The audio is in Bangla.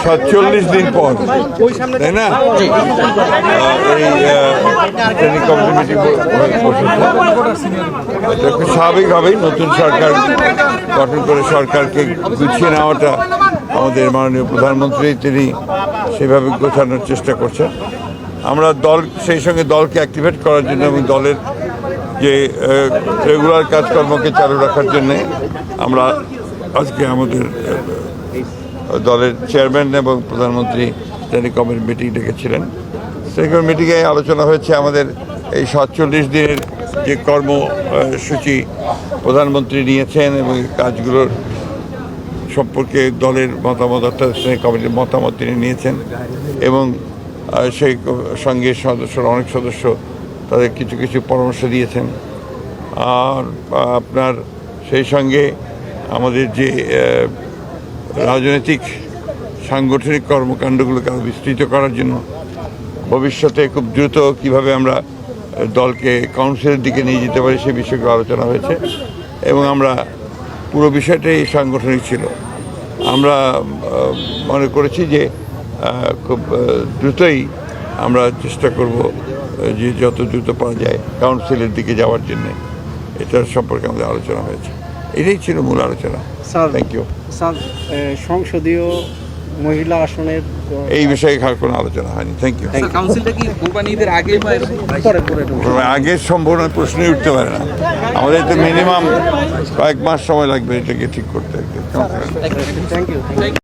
47 দিন পর, তাই না? এই ট্রেনিং কমিটি মিটিং বসেছে। স্বাভাবিকভাবেই নতুন সরকার গঠন করে সরকারকে গুছিয়ে নেওয়াটা আমাদের মাননীয় প্রধানমন্ত্রী তিনি সেভাবে গোছানোর চেষ্টা করছেন। আমরা সেই সঙ্গে দলকে অ্যাক্টিভেট করার জন্য এবং দলের যে রেগুলার কাজকর্মকে চালু রাখার জন্যে আমরা আজকে আমাদের দলের চেয়ারম্যান এবং প্রধানমন্ত্রী ট্রেনিং কমিটি মিটিং ডেকেছিলেন। সেই মিটিংয়ে আলোচনা হয়েছে আমাদের এই 47 দিনের যে কর্মসূচি প্রধানমন্ত্রী নিয়েছেন এবং কাজগুলোর সম্পর্কে দলের মতামত অর্থাৎ ট্রেনিং কমিটির মতামত তিনি নিয়েছেন এবং সেই সঙ্গে অনেক সদস্য তাদের কিছু কিছু পরামর্শ দিয়েছেন। আর আপনার সেই সঙ্গে আমাদের যে রাজনৈতিক সাংগঠনিক কর্মকাণ্ডগুলোকে আরও বিস্তৃত করার জন্য ভবিষ্যতে খুব দ্রুত কীভাবে আমরা দলকে কাউন্সিলের দিকে নিয়ে যেতে পারি সে বিষয়গুলো আলোচনা হয়েছে এবং আমরা পুরো বিষয়টাই সাংগঠনিক ছিল। আমরা মনে করেছি যে খুব দ্রুতই আমরা চেষ্টা করব যে যত দ্রুত পাওয়া যায় কাউন্সিলের দিকে যাওয়ার জন্যে এটার সম্পর্কে আমাদের আলোচনা হয়েছে। এটাই ছিল মূল আলোচনা। Thank you. স্যার, সংসদীয় মহিলা আসনের এই বিষয়ে কোনো আলোচনা হয়নি। Thank you. আগের সম্ভাবনা প্রশ্নই উঠতে পারে না। আমাদের তো মিনিমাম কয়েক মাস সময় লাগবে এটাকে ঠিক করতে। Thank you.